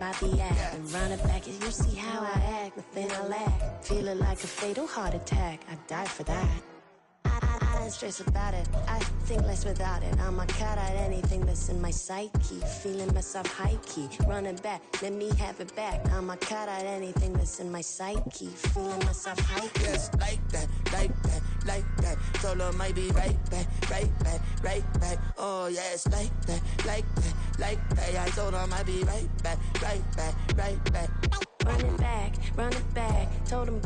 about the act. And run it back and you see how I act. But then I laugh, feeling like a fatal heart attack. I die for that. I don't stress about it, I think less without it. I'ma cut out anything that's in my psyche. Feeling myself high-key, running back, let me have it back. I'ma cut out anything that's in my psyche. Feeling myself high-key. Yes, like that, like that, like that. Solo might be right back, right back, right back. Oh yes, like that, like that, like that. I told her I might be right back, right back, right back. Run it back, told him.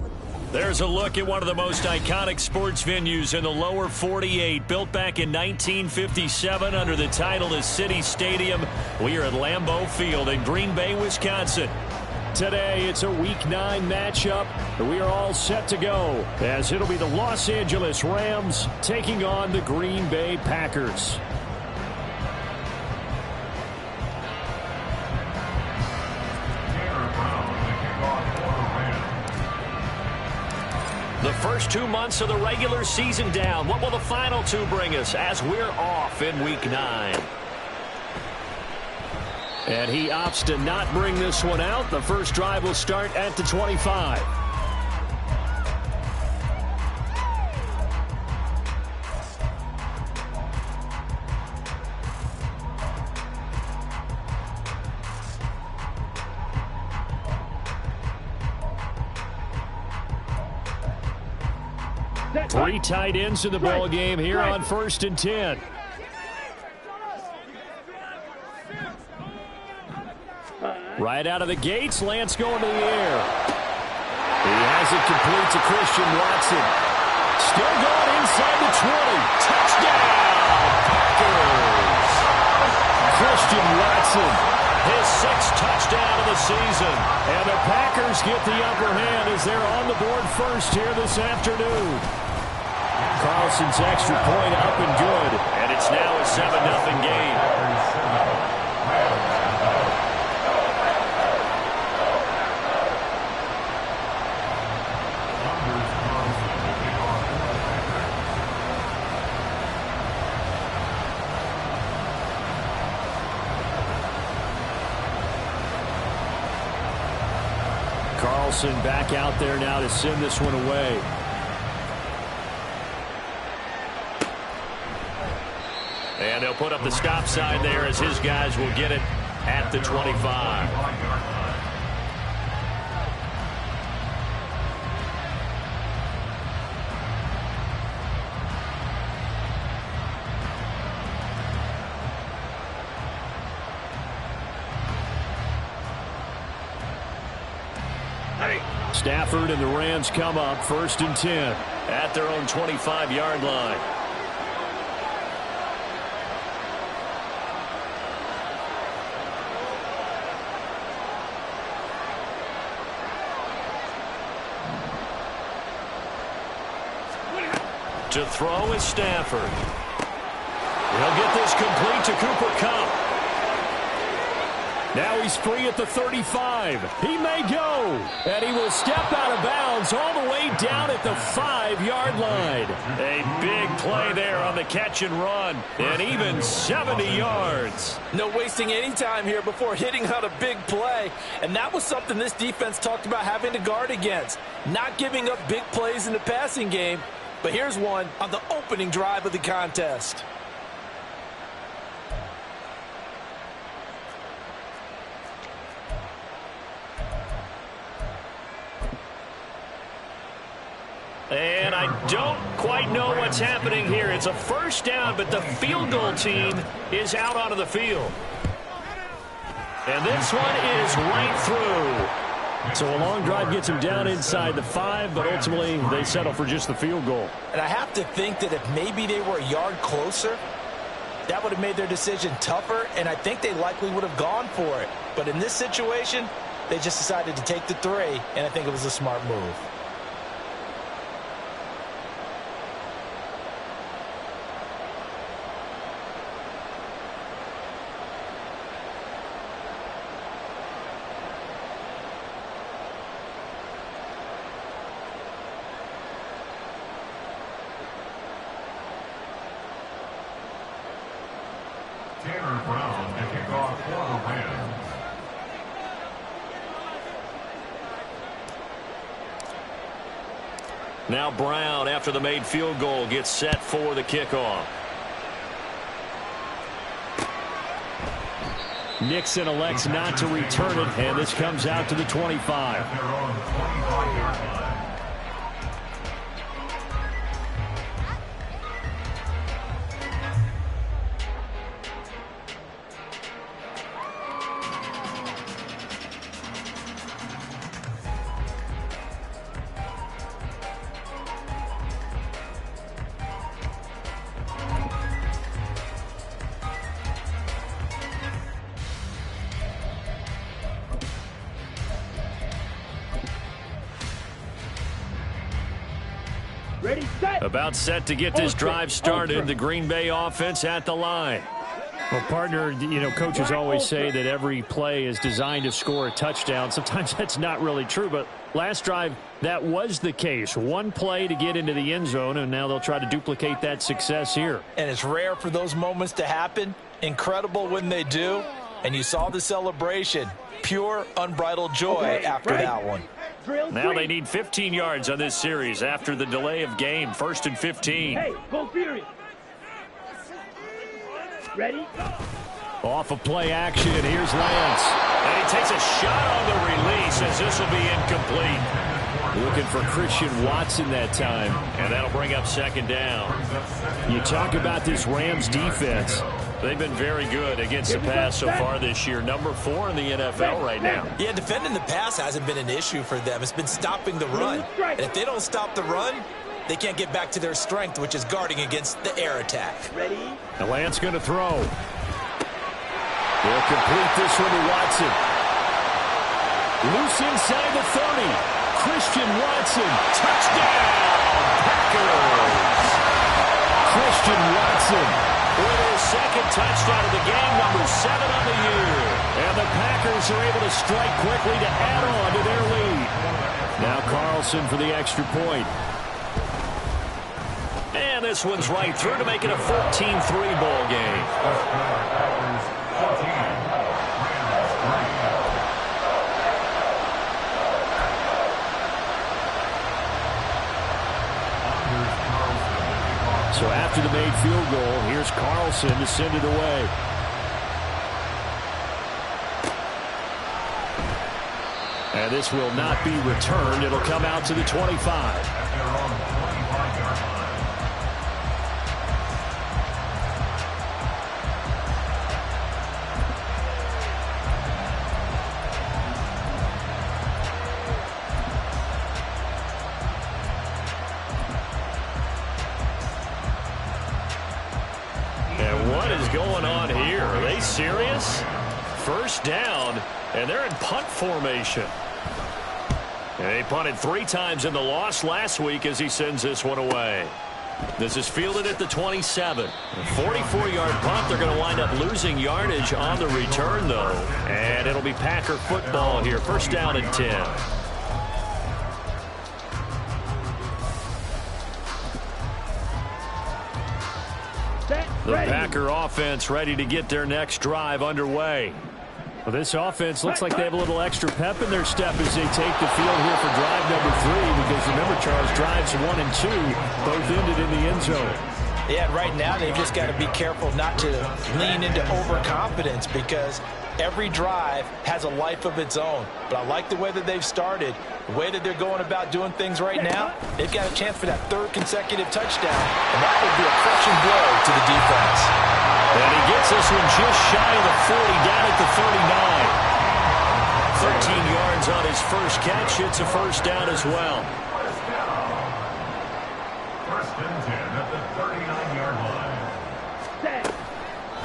There's a look at one of the most iconic sports venues in the lower 48. Built back in 1957 under the title of City Stadium. We are at Lambeau Field in Green Bay, Wisconsin. Today, it's a Week 9 matchup. We are all set to go as it'll be the Los Angeles Rams taking on the Green Bay Packers. The first 2 months of the regular season down. What will the final 2 bring us as we're off in Week 9? And he opts to not bring this one out. The first drive will start at the 25. Three tight ends in the ball game here on 1st and 10. Right out of the gates, Lance going to the air. He has it complete to Christian Watson. Still going inside the 20. Touchdown, Packers! Christian Watson, his 6th touchdown of the season. And the Packers get the upper hand as they're on the board first here this afternoon. Carlson's extra point up and good, and it's now a 7-0 game. Carlson back out there now to send this one away. And they'll put up the stop sign there as his guys will get it at the 25. Stafford and the Rams come up 1st and 10 at their own 25-yard line. To throw is Stafford. He'll get this complete to Cooper Kupp. Now he's free at the 35. He may go. And he will step out of bounds all the way down at the 5-yard line. A big play there on the catch and run. And even 70 yards. No wasting any time here before hitting on a big play. And that was something this defense talked about having to guard against. Not giving up big plays in the passing game. But here's one on the opening drive of the contest. And I don't quite know what's happening here. It's a first down, but the field goal team is out onto the field. And this one is right through. So a long drive gets him down inside the 5, but ultimately they settle for just the field goal. And I have to think that if maybe they were a yard closer, that would have made their decision tougher, and I think they likely would have gone for it. But in this situation, they just decided to take the 3, and I think it was a smart move. Now Brown, after the made field goal, gets set for the kickoff. Nixon elects not to return it, and this comes out to the 25. Ready, set. About set to get this drive started. The Green Bay offense at the line. Well, partner, coaches always say that every play is designed to score a touchdown. Sometimes that's not really true, but last drive, that was the case. One play to get into the end zone, and now they'll try to duplicate that success here. And it's rare for those moments to happen. Incredible when they do. And you saw the celebration. Pure, unbridled joy after that one. Now they need 15 yards on this series after the delay of game. 1st and 15. Hey, go furious. Ready? Off of play action. Here's Lance. And he takes a shot on the release as this will be incomplete. Looking for Christian Watson that time. And that'll bring up 2nd down. You talk about this Rams defense. They've been very good against the pass so far this year. Number 4 in the NFL right now. Yeah, defending the pass hasn't been an issue for them. It's been stopping the run. And if they don't stop the run, they can't get back to their strength, which is guarding against the air attack. Ready? The Lance going to throw. They'll complete this one to Watson. Loose inside the 30. Christian Watson. Touchdown, Packers. Christian Watson with his 2nd touchdown of the game, number 7 on the year. And the Packers are able to strike quickly to add on to their lead. Now Carlson for the extra point. And this one's right through to make it a 14-3 ball game. So after the made field goal, here's Carlson to send it away. And this will not be returned. It'll come out to the 25. Going on here? Are they serious? 1st down, and they're in punt formation. And they punted 3 times in the loss last week as he sends this one away. This is fielded at the 27. A 44-yard punt. They're going to wind up losing yardage on the return, though. And it'll be Packer football here. 1st down and 10. The Packer offense ready to get their next drive underway. Well, this offense looks like they have a little extra pep in their step as they take the field here for drive number 3. Because remember, Charles, drives 1 and 2 both ended in the end zone. Yeah, right now they've just got to be careful not to lean into overconfidence because every drive has a life of its own. But I like the way that they've started, the way that they're going about doing things right now. They've got a chance for that 3rd consecutive touchdown, and that would be a crushing blow to the defense. And he gets this one just shy of the 40, down at the 39. 13 yards on his first catch. It's a 1st down as well. 1st and 10 at the 39-yard line.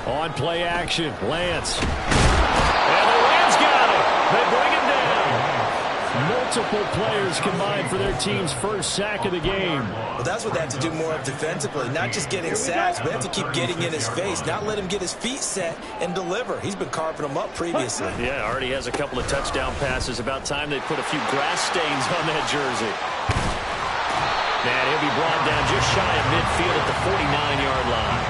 On play action, Lance. And the Rams got it. They bring it down. Multiple players combined for their team's 1st sack of the game. Well, that's what they have to do more of defensively. Not just getting sacks, but they have to keep getting in his face, not let him get his feet set and deliver. He's been carving them up previously. Yeah, already has a couple of touchdown passes. About time they put a few grass stains on that jersey. And he'll be brought down just shy of midfield at the 49-yard line.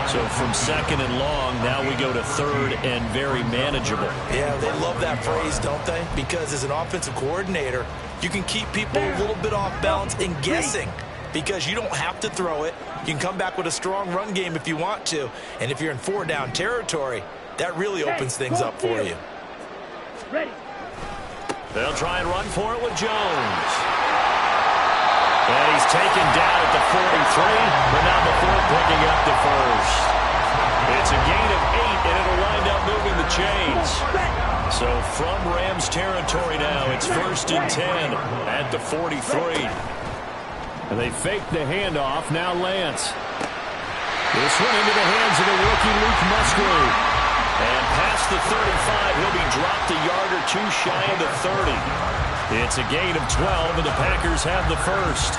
So from second and long, now we go to third and very manageable. Yeah, they love that phrase, don't they? Because as an offensive coordinator, you can keep people a little bit off balance and guessing because you don't have to throw it. You can come back with a strong run game if you want to. And if you're in 4-down territory, that really opens things up for you. Ready. They'll try and run for it with Jones. And he's taken down at the 43, but now before picking up the first. It's a gain of 8, and it'll wind up moving the chains. So from Rams territory now, it's 1st and 10 at the 43. And they fake the handoff. Now Lance. This one into the hands of the rookie Luke Musgrave. And past the 35, he'll be dropped a yard or two shy of the 30. It's a gain of 12, and the Packers have the first.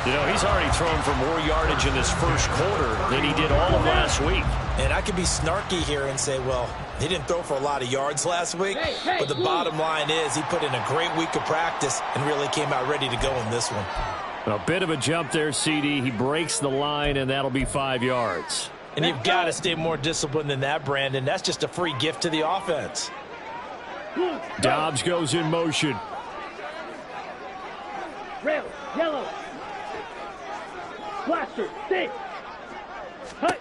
You know, he's already thrown for more yardage in this first quarter than he did all of last week. And I could be snarky here and say, well, he didn't throw for a lot of yards last week, but the bottom line is he put in a great week of practice and really came out ready to go in this one. A bit of a jump there, CD. He breaks the line, and that'll be 5 yards. And you've got to stay more disciplined than that, Brandon. That's just a free gift to the offense. Dobbs goes in motion. Red, yellow. Blaster, stick. Hut.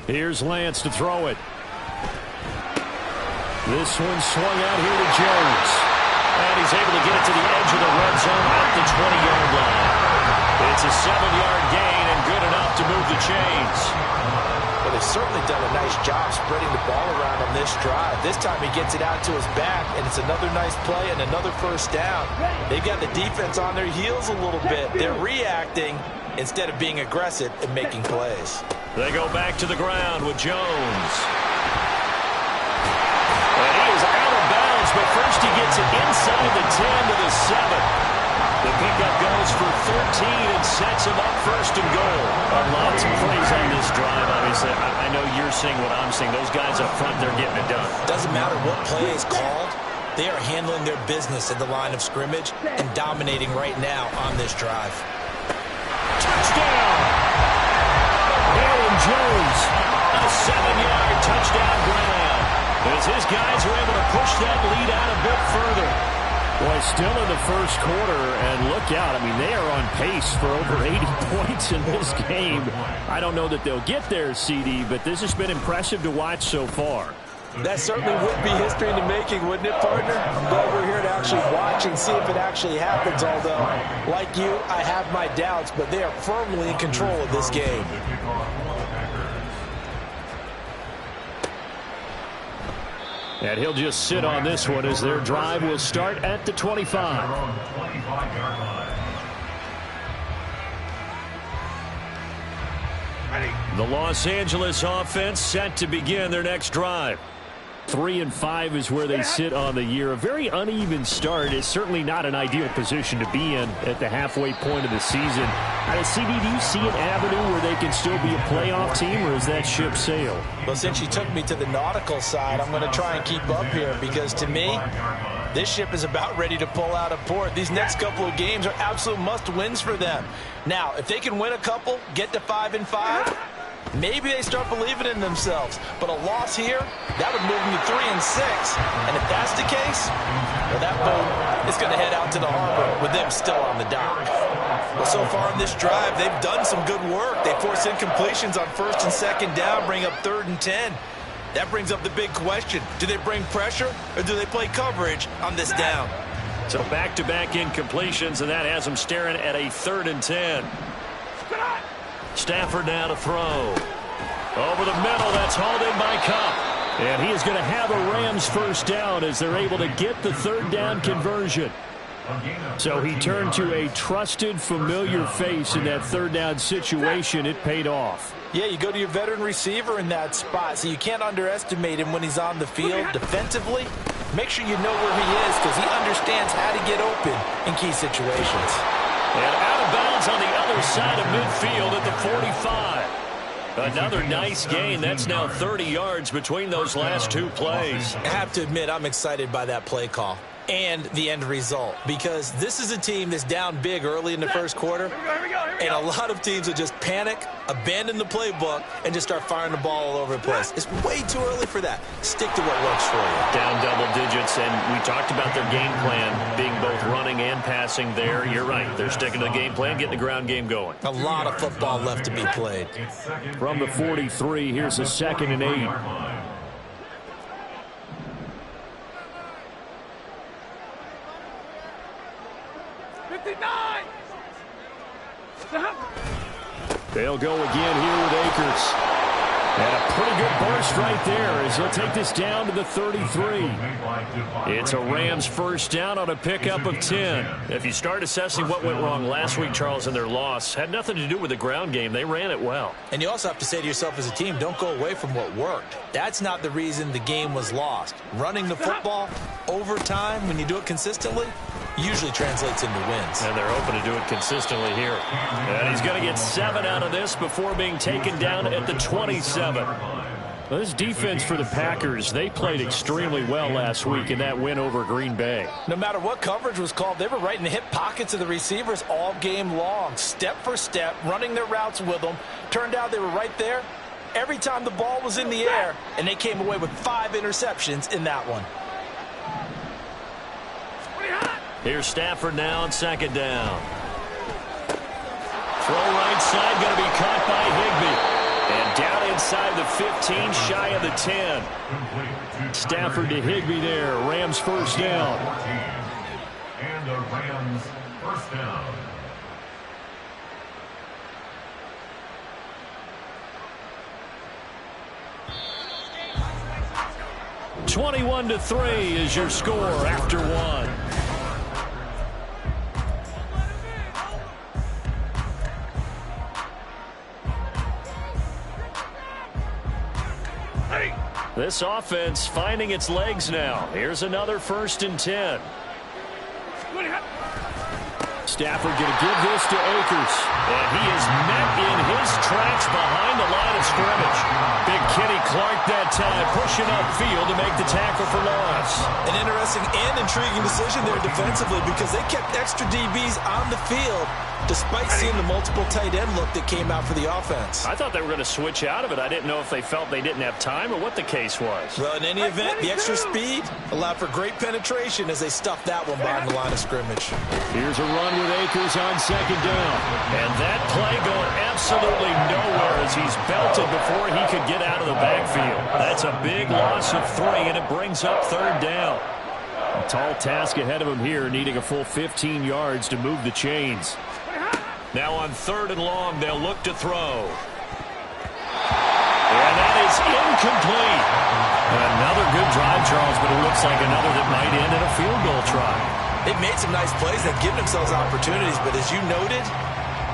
Here's Lance to throw it. This one swung out here to Jones. And he's able to get it to the edge of the red zone at the 20-yard line. It's a 7-yard gain and good enough to move the chains. Well, they've certainly done a nice job spreading the ball around on this drive. This time he gets it out to his back, and it's another nice play and another first down. They've got the defense on their heels a little bit. They're reacting instead of being aggressive and making plays. They go back to the ground with Jones. And he is out of bounds, but first he gets it inside the 10 to the 7. The pickup goes for 13 and sets him up 1st and goal. Lots of plays on this drive, obviously. I know you're seeing what I'm seeing. Those guys up front, they're getting it done. Doesn't matter what play is called. They are handling their business at the line of scrimmage and dominating right now on this drive. Touchdown! Aaron Jones. A 7-yard touchdown grab. As his guys are able to push that lead out a bit further. Boy, still in the first quarter, and look out. I mean, they are on pace for over 80 points in this game. I don't know that they'll get there, CD, but this has been impressive to watch so far. That certainly would be history in the making, wouldn't it, partner? I'm glad we're here to actually watch and see if it actually happens, although, like you, I have my doubts, but they are firmly in control of this game. And he'll just sit on this one as their drive will start at the 25. The Los Angeles offense set to begin their next drive. 3-5 is where they sit on the year. A very uneven start is certainly not an ideal position to be in at the halfway point of the season. CD, do you see an avenue where they can still be a playoff team, or is that ship sailed? Well, since you took me to the nautical side, I'm going to try and keep up here because, to me, this ship is about ready to pull out of port. These next couple of games are absolute must-wins for them. Now, if they can win a couple, get to 5-5, maybe they start believing in themselves. But a loss here, that would move them to 3-6. And if that's the case, well, that boat is going to head out to the harbor with them still on the dock. Well, so far in this drive, they've done some good work. They force incompletions on 1st and 2nd down, bring up 3rd and 10. That brings up the big question. Do they bring pressure or do they play coverage on this down? So back-to-back incompletions, and that has them staring at a 3rd and 10. Stafford now to throw. Over the middle, that's hauled in by Cup. And he is going to have a Rams first down as they're able to get the 3rd down conversion. So he turned to a trusted, familiar face in that 3rd down situation. It paid off. Yeah, you go to your veteran receiver in that spot, so you can't underestimate him when he's on the field defensively. Make sure you know where he is because he understands how to get open in key situations. And out of bounds on the other side of midfield at the 45. Another nice gain. That's now 30 yards between those last two plays. I have to admit, I'm excited by that play call. and the end result, because this is a team that's down big early in the first quarter, and a lot of teams will just panic, abandon the playbook, and just start firing the ball all over the place. It's way too early for that. Stick to what works for you. Down double digits, and we talked about their game plan being both running and passing there. You're right. They're sticking to the game plan, getting the ground game going. A lot of football left to be played. From the 43, here's a 2nd and 8. They'll go again here with Akers. And a pretty good burst right there as he'll take this down to the 33. It's a Rams first down on a pickup of 10. If you start assessing what went wrong last week, Charles, in their loss, had nothing to do with the ground game. They ran it well. And you also have to say to yourself as a team, don't go away from what worked. That's not the reason the game was lost. Running the football over time, when you do it consistently, usually translates into wins. And they're open to do it consistently here. And he's going to get 7 out of this before being taken down at the 27. Well, this defense for the Packers, they played extremely well last week in that win over Green Bay. No matter what coverage was called, they were right in the hip pockets of the receivers all game long. Step for step, running their routes with them. Turned out they were right there every time the ball was in the air, and they came away with 5 interceptions in that one. Here's Stafford now on 2nd down. Throw right side, going to be caught by Higbee. And down inside the 15, shy of the 10. Stafford to Higbee there. Rams first down. And the Rams first down. 21-3 is your score after 1. This offense finding its legs now. Here's another 1st and 10. Stafford going to give this to Akers. And he is met in his tracks behind the line of scrimmage. Big Kenny Clark that time pushing upfield to make the tackle for loss. An interesting and intriguing decision there defensively, because they kept extra DBs on the field despite seeing the multiple tight end look that came out for the offense. I thought they were going to switch out of it. I didn't know if they felt they didn't have time or what the case was. Well, in any event, the extra speed allowed for great penetration as they stuffed that one behind the line of scrimmage. Here's a run with Akers on 2nd down. And that play going absolutely nowhere as he's belted before he could get out of the backfield. That's a big loss of 3, and it brings up 3rd down. A tall task ahead of him here, needing a full 15 yards to move the chains. Now on 3rd and long, they'll look to throw. And that is incomplete. Another good drive, Charles, but it looks like another that might end in a field goal try. They've made some nice plays. They've given themselves opportunities, but as you noted,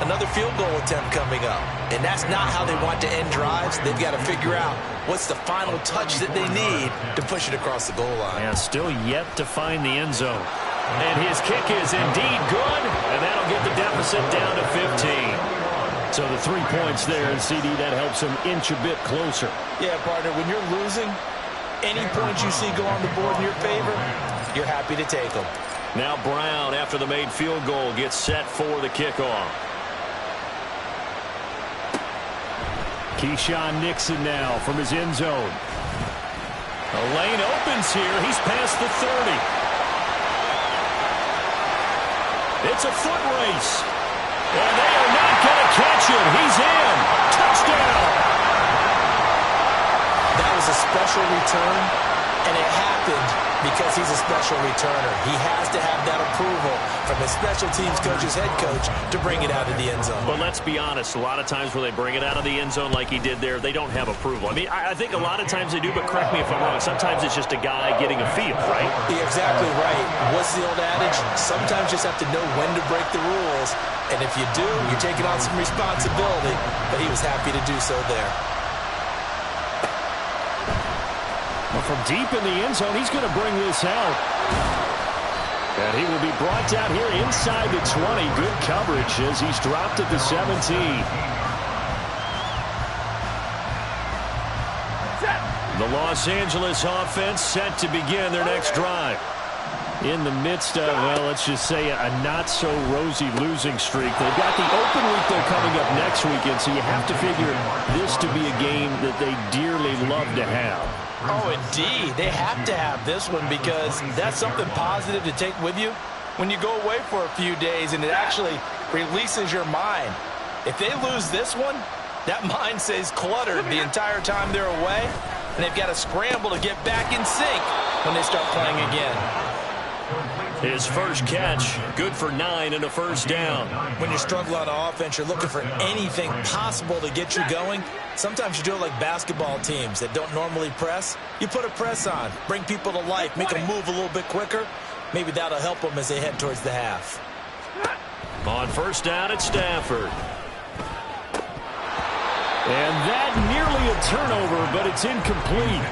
another field goal attempt coming up. And that's not how they want to end drives. They've got to figure out what's the final touch that they need to push it across the goal line. Yeah, still yet to find the end zone. And his kick is indeed good, and that'll get the deficit down to 15. So the 3 points there, and CD, that helps him inch a bit closer. Yeah, partner, when you're losing, any points you see go on the board in your favor, you're happy to take them. Now Brown, after the made field goal, gets set for the kickoff. Keyshawn Nixon now from his end zone. A lane opens here. He's past the 30. It's a foot race. And they are not going to catch him. He's in. Touchdown. That was a special return, and it happened because he's a special returner. He has to have that approval from his special teams coach's head coach to bring it out of the end zone. But let's be honest, a lot of times when they bring it out of the end zone like he did there, they don't have approval. I mean, I think a lot of times they do, but correct me if I'm wrong. Sometimes it's just a guy getting a feel, right? You're exactly right. What's the old adage? Sometimes you just have to know when to break the rules, and if you do, you're taking on some responsibility, but he was happy to do so there. Well, from deep in the end zone, he's going to bring this out. And he will be brought down here inside the 20. Good coverage as he's dropped at the 17. The Los Angeles offense set to begin their next drive. in the midst of, well, let's just say a not-so-rosy losing streak. They've got the open week they're coming up next weekend, so you have to figure this to be a game that they dearly love to have. Oh, indeed. They have to have this one because that's something positive to take with you when you go away for a few days, and it actually releases your mind. If they lose this one, that mind stays cluttered the entire time they're away, and they've got to scramble to get back in sync when they start playing again. His first catch, good for 9 and a first down. When you struggle on offense, you're looking for anything possible to get you going. Sometimes you do it like basketball teams that don't normally press. You put a press on, bring people to life, make them move a little bit quicker. Maybe that'll help them as they head towards the half. On first down, it's Stafford. And that nearly a turnover, but it's incomplete.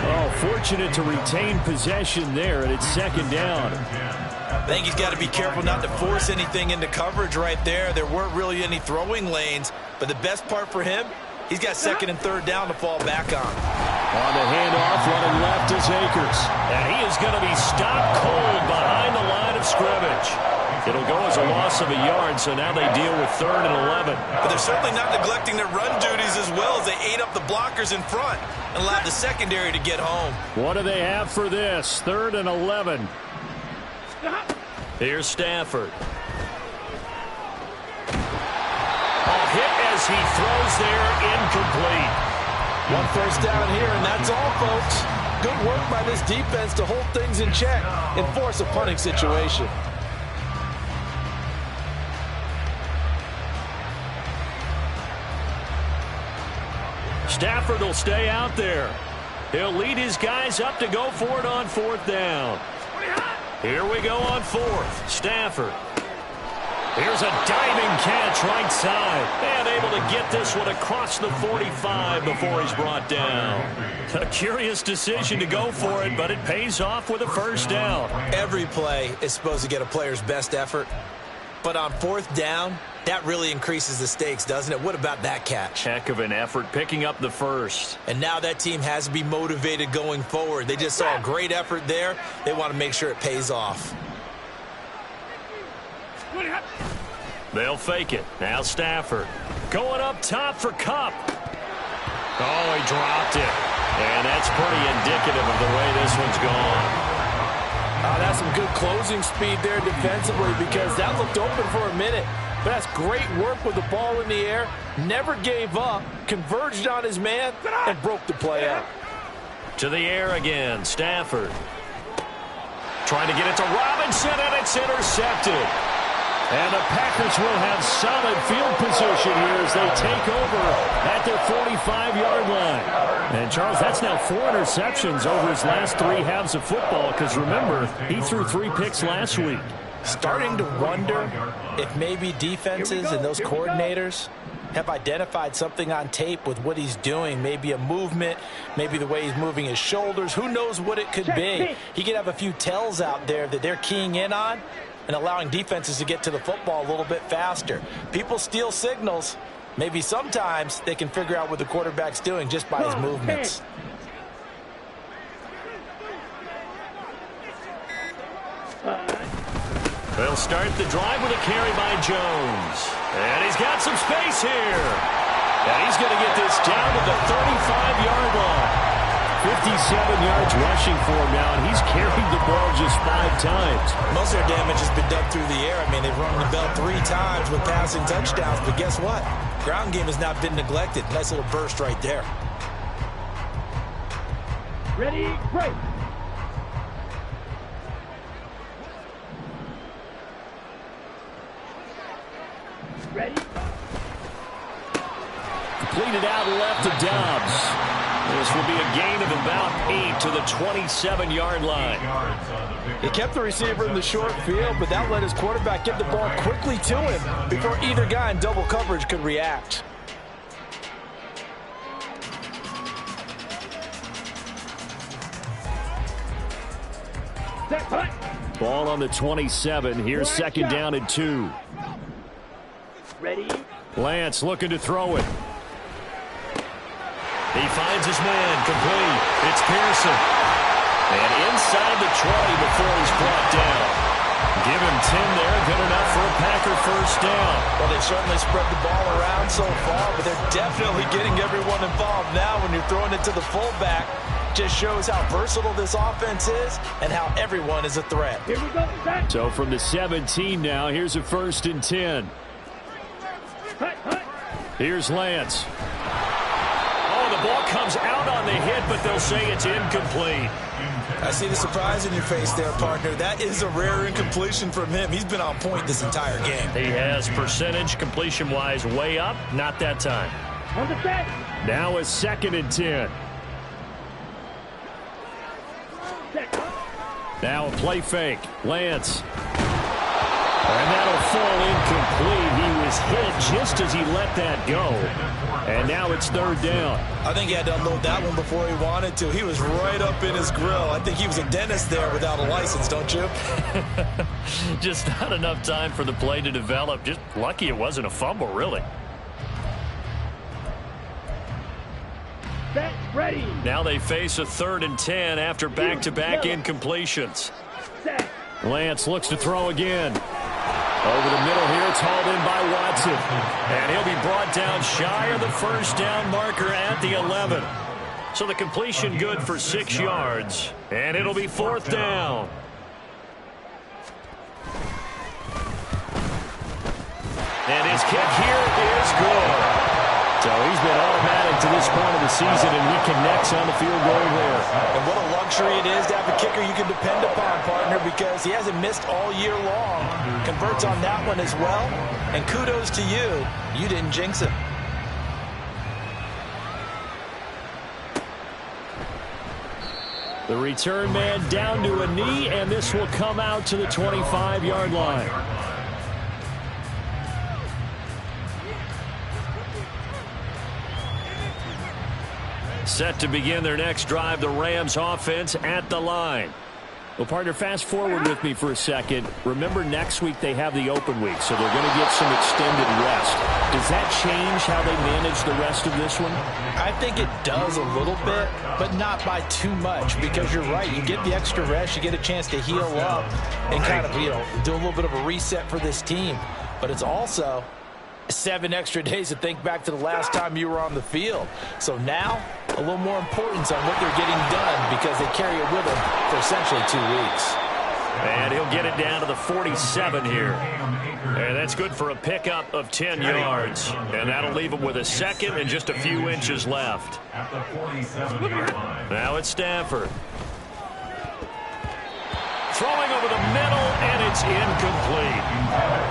Oh, fortunate to retain possession there, and it's second down. I think he's got to be careful not to force anything into coverage right there. There weren't really any throwing lanes, but the best part for him, he's got second and third down to fall back on. On the handoff, running left is Akers. And he is going to be stopped cold behind the line of scrimmage. It'll go as a loss of a yard, so now they deal with 3rd and 11. But they're certainly not neglecting their run duties as well as they ate up the blockers in front and allowed the secondary to get home. What do they have for this? 3rd and 11. Here's Stafford. A hit as he throws there, incomplete. One first down here, and that's all, folks. Good work by this defense to hold things in check and force a punting situation. Stafford will stay out there. He'll lead his guys up to go for it on 4th down. Here we go on 4th. Stafford. Here's a diving catch right side. And able to get this one across the 45 before he's brought down. A curious decision to go for it, but it pays off with a first down. Every play is supposed to get a player's best effort. But on 4th down, that really increases the stakes, doesn't it? What about that catch? Heck of an effort picking up the first. And now that team has to be motivated going forward. They just saw a great effort there. They want to make sure it pays off. They'll fake it. Now Stafford. Going up top for Kupp. Oh, he dropped it. And that's pretty indicative of the way this one's gone. That's some good closing speed there defensively because that looked open for a minute. But that's great work with the ball in the air. Never gave up, converged on his man, and broke the play up. To the air again, Stafford. Trying to get it to Robinson, and it's intercepted. And the Packers will have solid field position here as they take over at their 45-yard line. And, Charles, that's now 4 interceptions over his last 3 halves of football because, remember, he threw 3 picks last week. Starting to wonder if maybe defenses and those coordinators have identified something on tape with what he's doing. Maybe a movement, maybe the way he's moving his shoulders. Who knows what it could be? He could have a few tells out there that they're keying in on and allowing defenses to get to the football a little bit faster. People steal signals. Maybe sometimes they can figure out what the quarterback's doing just by his movements. They'll start the drive with a carry by Jones. And he's got some space here. And he's going to get this down to the 35-yard line. 57 yards rushing for him now, and he's carried the ball just 5 times. Most of their damage has been done through the air. I mean, they've rung the bell 3 times with passing touchdowns, but guess what? Ground game has not been neglected. Nice little burst right there. Ready, break. Ready. Completed out left to Dobbs. This will be a gain of about 8 to the 27-yard line. He kept the receiver in the short field, but that let his quarterback get the ball quickly to him before either guy in double coverage could react. Ball on the 27. Here's second down and 2. Ready. Lance looking to throw it. He finds his man, complete. It's Pearson. And inside the 20 before he's him there. Good enough for a Packer first down. Well, they've certainly spread the ball around so far, but they're definitely getting everyone involved now when you're throwing it to the fullback. Just shows how versatile this offense is and how everyone is a threat. Here we go. Set. So from the 17 now, here's a 1st and 10. Here's Lance. Oh, the ball comes out on the hit, but they'll say it's incomplete. I see the surprise in your face there, partner. That is a rare incompletion from him. He's been on point this entire game. He has percentage completion-wise way up. Not that time. On the set. Now a 2nd and 10. Set. Now a play fake. Lance. And that'll fall incomplete. He was hit just as he let that go. And now it's 3rd down. I think he had to unload that one before he wanted to. He was right up in his grill. I think he was a dentist there without a license, don't you? Just not enough time for the play to develop. Just lucky it wasn't a fumble, really. Set. Ready. Now they face a 3rd and 10 after back-to-back incompletions. Set. Lance looks to throw again. Over the middle here, it's hauled in by Watson. And he'll be brought down shy of the first down marker at the 11. So the completion good for 6 yards. And it'll be 4th down. And his kick here is good. So he's been automatic to this point of the season, and he connects on the field goal there. And what a luxury it is to have a kicker you can depend upon, partner, because he hasn't missed all year long. Converts on that one as well. And kudos to you. You didn't jinx him. The return man down to a knee, and this will come out to the 25-yard line. Set to begin their next drive, the Rams offense at the line. Well, partner, fast forward with me for a second. Remember, next week they have the open week, so they're going to get some extended rest. Does that change how they manage the rest of this one? I think it does a little bit, but not by too much, because you're right. You get the extra rest, you get a chance to heal up and kind of, do a little bit of a reset for this team. But it's also 7 extra days to think back to the last time you were on the field. So now, a little more importance on what they're getting done because they carry it with them for essentially 2 weeks. And he'll get it down to the 47 here. And that's good for a pickup of 10 yards. And that'll leave him with a 2nd and just a few inches left. Now it's Stafford. Throwing over the middle, and it's incomplete.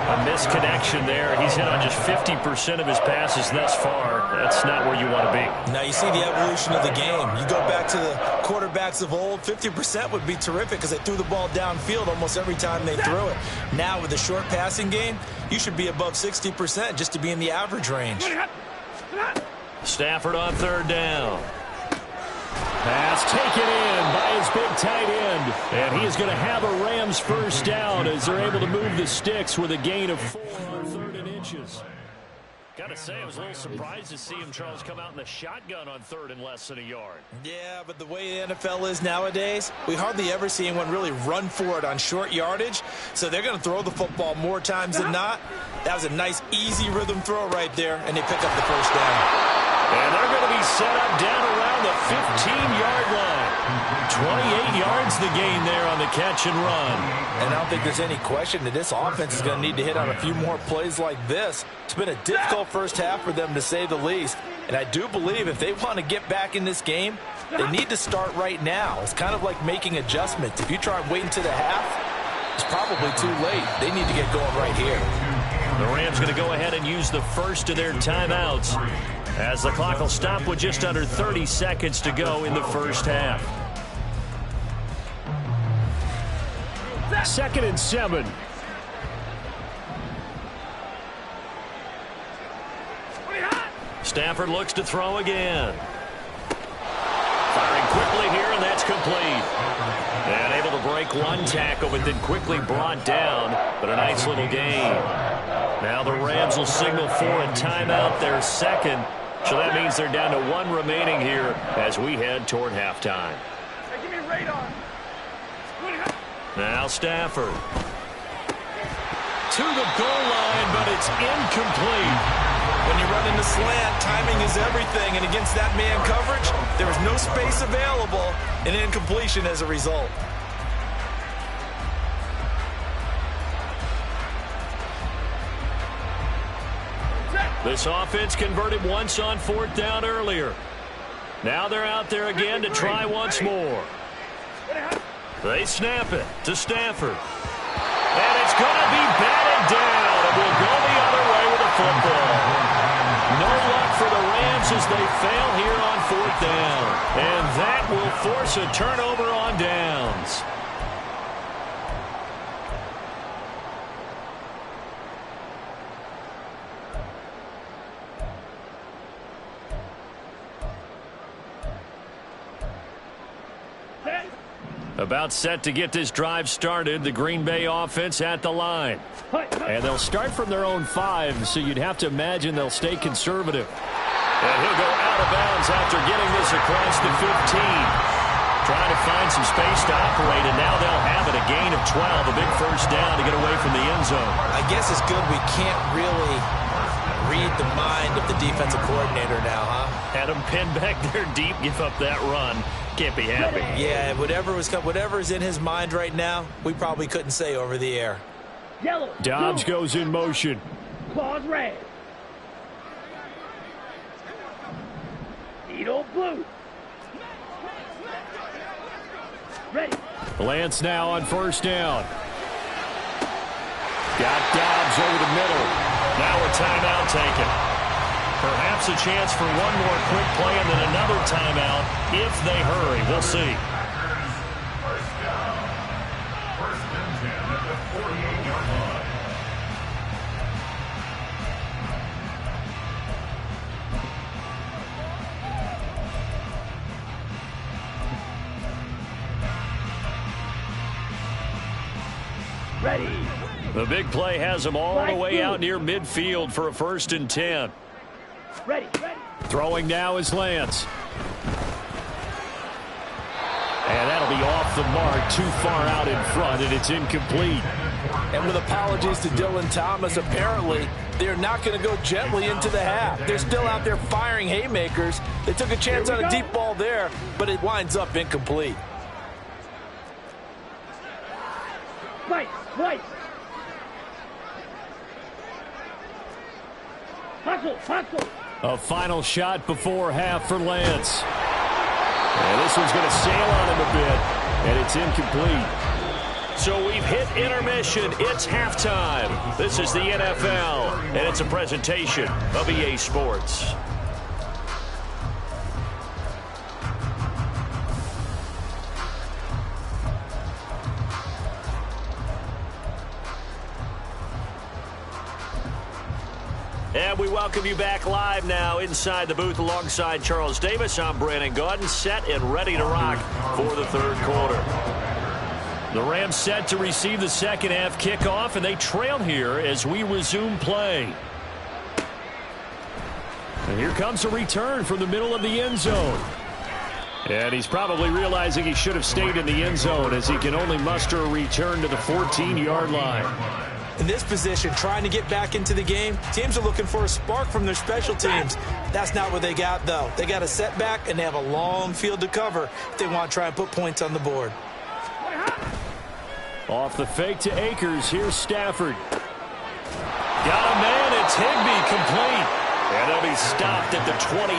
A misconnection there. He's hit on just 50% of his passes thus far. That's not where you want to be. Now you see the evolution of the game. You go back to the quarterbacks of old, 50% would be terrific because they threw the ball downfield almost every time they threw it. Now with the short passing game, you should be above 60% just to be in the average range. Stafford on 3rd down. Pass taken in by his big tight end. And he is going to have a Rams first down as they're able to move the sticks with a gain of 4 on 3rd and inches. Got to say, I was a little surprised to see him, Charles, come out in the shotgun on 3rd and less than a yard. Yeah, but the way the NFL is nowadays, we hardly ever see anyone really run for it on short yardage. So they're going to throw the football more times than not. That was a nice, easy rhythm throw right there, and they pick up the first down. And they're going to be set up down around the 15-yard line. 28 yards the gain there on the catch and run. And I don't think there's any question that this offense is going to need to hit on a few more plays like this. It's been a difficult first half for them, to say the least. And I do believe if they want to get back in this game, they need to start right now. It's kind of like making adjustments. If you try and wait until the half, it's probably too late. They need to get going right here. The Rams going to go ahead and use the first of their timeouts, as the clock will stop with just under 30 seconds to go in the first half. 2nd and 7. Stafford looks to throw again. Firing quickly here, and that's complete. And able to break one tackle, but then quickly brought down. But a nice little gain. Now the Rams will signal for a timeout, their 2nd. So that means they're down to 1 remaining here as we head toward halftime. Hey, give me radar. Now Stafford. to the goal line, but it's incomplete. When you run into slant, timing is everything, and against that man coverage, there was no space available, and incompletion as a result. This offense converted once on 4th down earlier. Now they're out there again to try once more. They snap it to Stafford. And it's going to be batted down, and we'll go the other way with the football. No luck for the Rams as they fail here on 4th down. And that will force a turnover on downs. About set to get this drive started, the Green Bay offense at the line. And they'll start from their own 5, so you'd have to imagine they'll stay conservative. And he'll go out of bounds after getting this across the 15. Trying to find some space to operate, and now they'll have it, a gain of 12, a big first down to get away from the end zone. I guess it's good we can't really read the mind of the defensive coordinator now, huh? Had him pinned back there deep, give up that run. Can't be happy. Yeah, whatever's in his mind right now, we probably couldn't say over the air. Yellow. Dobbs goes in motion. Claws red. Needle blue. Ready. Lance now on 1st down. Got Dobbs over the middle. Now a timeout taken. Perhaps a chance for one more quick play and then another timeout if they hurry. We'll see. First down. First and 10 at the 48-yard line. Ready. The big play has them all the way out near midfield for a 1st and 10. Ready. Throwing now is Lance. And that'll be off the mark, too far out in front, and it's incomplete. And with apologies to Dylan Thomas, apparently they're not going to go gently into the half. They're still out there firing haymakers. They took a chance on a deep ball there, but it winds up incomplete. Twice. Hustle. A final shot before half for Lance. And this one's going to sail on him a bit, and it's incomplete. So we've hit intermission. It's halftime. This is the NFL, and it's a presentation of EA Sports. And we welcome you back live now inside the booth alongside Charles Davis. I'm Brandon Gaudin, set and ready to rock for the 3rd quarter. The Rams set to receive the second half kickoff, and they trail here as we resume play. And here comes a return from the middle of the end zone. And he's probably realizing he should have stayed in the end zone as he can only muster a return to the 14-yard line. In this position, trying to get back into the game, teams are looking for a spark from their special teams. That's not what they got, though. They got a setback, and they have a long field to cover if they want to try and put points on the board. Off the fake to Akers, here's Stafford. Got a man, it's Higbee, complete. And they'll be stopped at the 28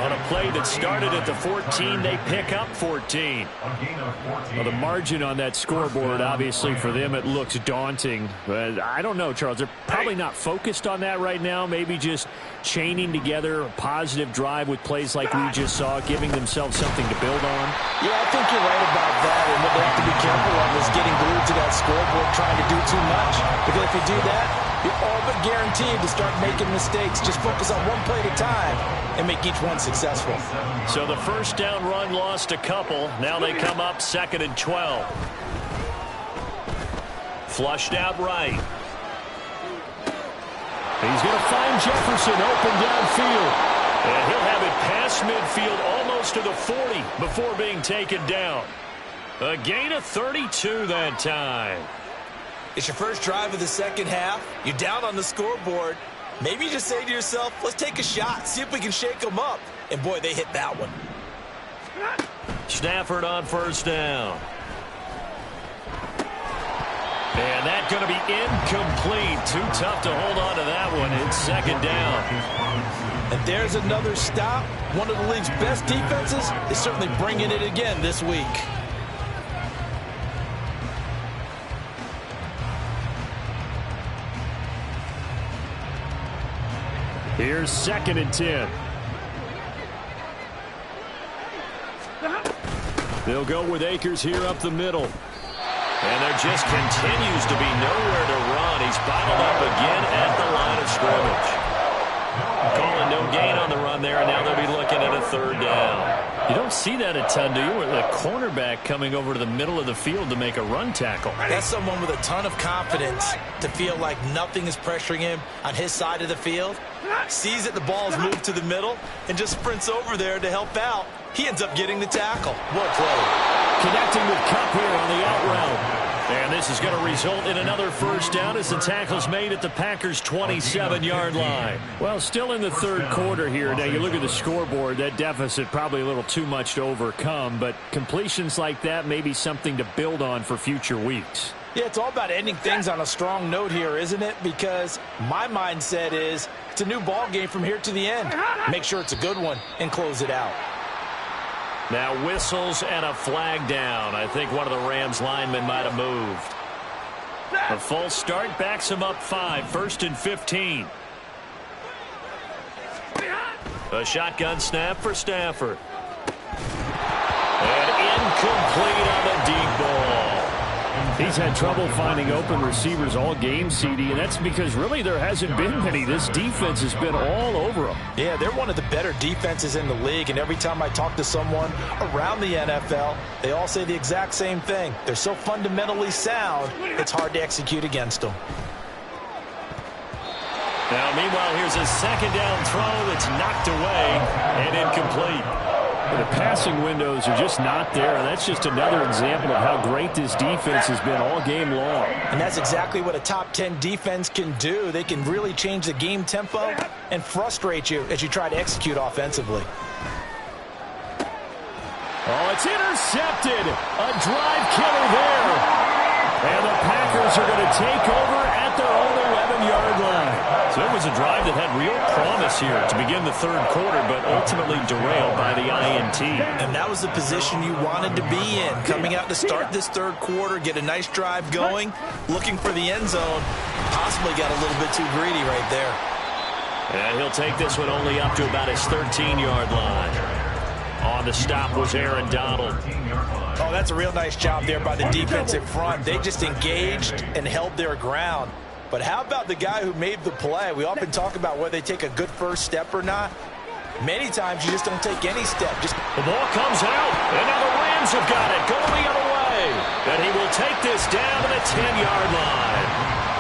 on a play that started at the 14. They pick up 14. Well, the margin on that scoreboard, obviously, for them, it looks daunting. But I don't know, Charles. They're probably not focused on that right now. Maybe just chaining together a positive drive with plays like we just saw, giving themselves something to build on. Yeah, I think you're right about that. And what they have to be careful of is getting glued to that scoreboard, trying to do too much. Because if you do that, you're all but guaranteed to start making mistakes. Just focus on one play at a time and make each one successful. So the first down run lost a couple. Now they come up 2nd and 12. Flushed out right. He's going to find Jefferson open downfield. And he'll have it past midfield almost to the 40 before being taken down. A gain of 32 that time. It's your first drive of the second half. You're down on the scoreboard. Maybe you just say to yourself, let's take a shot, see if we can shake them up. And, boy, they hit that one. Stafford on first down. And that's going to be incomplete. Too tough to hold on to that one. It's second down. And there's another stop. One of the league's best defenses is certainly bringing it again this week. Here's 2nd and 10. They'll go with Akers here up the middle. And there just continues to be nowhere to run. He's bottled up again at the line of scrimmage. Calling no gain on the run there, and now they'll be looking at a 3rd down. You don't see that a ton, do you? With a cornerback coming over to the middle of the field to make a run tackle. That's someone with a ton of confidence to feel like nothing is pressuring him on his side of the field. Sees that the ball is moved to the middle and just sprints over there to help out. He ends up getting the tackle. Well played. Connecting with Kupp here on the out route. And this is going to result in another first down as the tackle's made at the Packers' 27-yard line. Well, still in the 3rd quarter here. Now, you look at the scoreboard, that deficit probably a little too much to overcome, but completions like that may be something to build on for future weeks. Yeah, it's all about ending things on a strong note here, isn't it? Because my mindset is it's a new ball game from here to the end. Make sure it's a good one and close it out. Now whistles and a flag down. I think one of the Rams linemen might have moved. A false start backs him up 5. 1st and 15. A shotgun snap for Stafford. And incomplete on the deep ball. He's had trouble finding open receivers all game, CD, and that's because really there hasn't been many. This defense has been all over them. Yeah, they're one of the better defenses in the league, and every time I talk to someone around the NFL, they all say the exact same thing. They're so fundamentally sound, it's hard to execute against them. Now, meanwhile, here's a 2nd down throw that's knocked away and incomplete. The passing windows are just not there. That's just another example of how great this defense has been all game long. And that's exactly what a top 10 defense can do. They can really change the game tempo and frustrate you as you try to execute offensively. Oh, it's intercepted. A drive killer there. And the Packers are going to take over at their own 11-yard line. So it was a drive that had real promise here to begin the 3rd quarter, but ultimately derailed by the INT. And that was the position you wanted to be in. Coming out to start this 3rd quarter, get a nice drive going, looking for the end zone. Possibly got a little bit too greedy right there. And he'll take this one only up to about his 13-yard line. On the stop was Aaron Donald. Oh, that's a real nice job there by the defensive front. They just engaged and held their ground. But how about the guy who made the play? We often talk about whether they take a good first step or not. Many times you just don't take any step. The ball comes out, and now the Rams have got it going the other way. And he will take this down to the 10-yard line.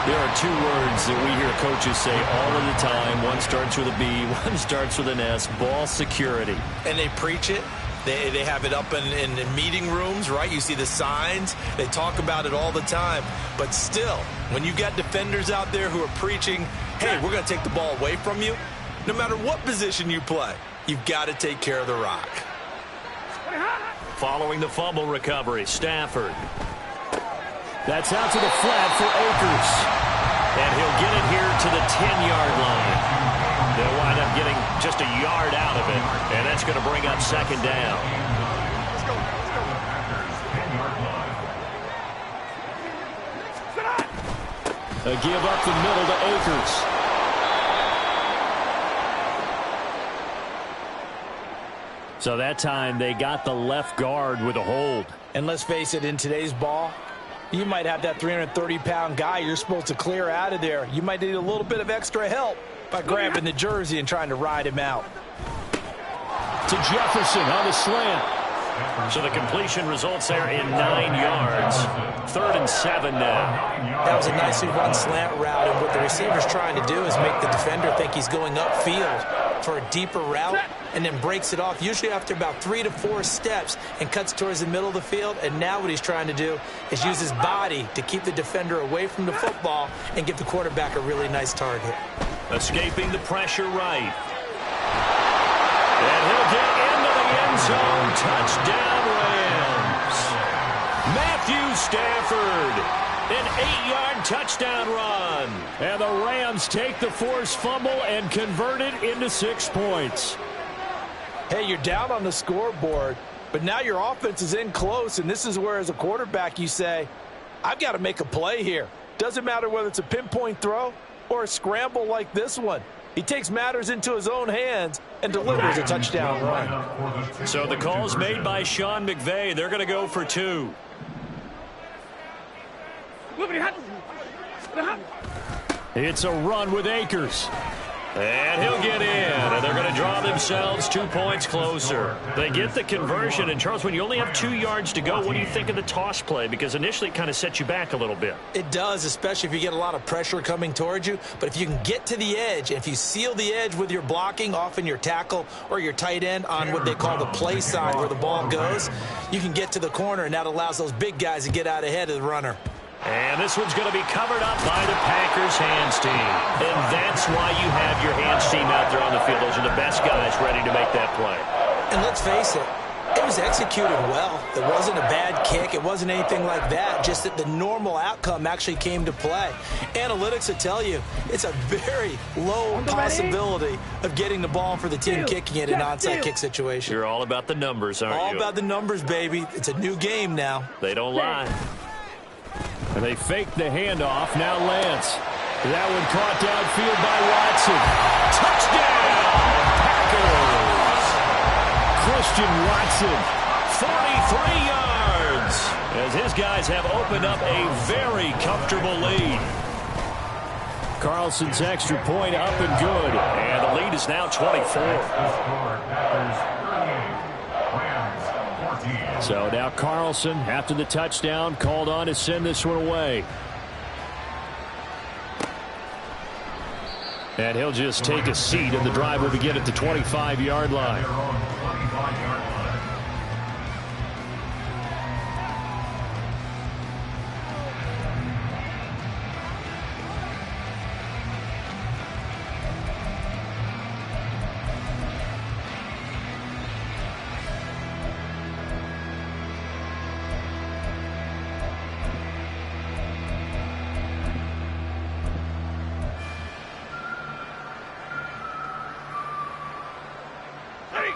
There are 2 words that we hear coaches say all of the time. One starts with a B, one starts with an S, ball security. And they preach it. They have it up in meeting rooms, right? You see the signs. They talk about it all the time. But still, when you got defenders out there who are preaching, hey, we're going to take the ball away from you, no matter what position you play, you've got to take care of the rock. Following the fumble recovery, Stafford. That's out to the flat for Akers. And he'll get it here to the 10-yard line. They'll wind up getting just a yard out of it, and that's going to bring up 2nd down. A give up the middle to Akers. So that time they got the left guard with a hold. And let's face it, in today's ball, you might have that 330-pound guy you're supposed to clear out of there. You might need a little bit of extra help by grabbing the jersey and trying to ride him out. To Jefferson on the slant. So the completion results there in 9 yards. 3rd and 7 now. That was a nicely run slant route, and what the receiver's trying to do is make the defender think he's going upfield. for a deeper route and then breaks it off, usually after about 3 to 4 steps, and cuts towards the middle of the field. And now what he's trying to do is use his body to keep the defender away from the football and give the quarterback a really nice target. Escaping the pressure right. And he'll get into the end zone. Touchdown, Rams. Matthew Stafford. An 8-yard touchdown run. And the Rams take the forced fumble and convert it into 6 points. Hey, you're down on the scoreboard, but now your offense is in close, and this is where, as a quarterback, you say, I've got to make a play here. Doesn't matter whether it's a pinpoint throw or a scramble like this one. He takes matters into his own hands and delivers a touchdown run. So the call's made by Sean McVay. They're going to go for 2. It's a run with Akers. And he'll get in, and they're going to draw themselves 2 points closer. They get the conversion, and Charles, when you only have 2 yards to go, what do you think of the toss play? Because initially it kind of sets you back a little bit. It does, especially if you get a lot of pressure coming towards you. But if you can get to the edge, and if you seal the edge with your blocking, often your tackle or your tight end on what they call the play side where the ball goes, you can get to the corner, and that allows those big guys to get out ahead of the runner. And this one's going to be covered up by the Packers hands team. And that's why you have your hands team out there on the field. Those are the best guys ready to make that play. And let's face it, it was executed well. It wasn't a bad kick. It wasn't anything like that. Just that the normal outcome actually came to play. Analytics will tell you it's a very low possibility of getting the ball for the team kicking it in an onside kick situation. You're all about the numbers, aren't you? All about the numbers, baby. It's a new game now. They don't lie. And they fake the handoff. Now Lance. That one caught downfield by Watson. Touchdown, Packers. Christian Watson, 43 yards. As his guys have opened up a very comfortable lead. Carlson's extra point up and good. And the lead is now 24. So now Carlson, after the touchdown, called on to send this one away. And he'll just take a seat, and the drive will begin at the 25-yard line.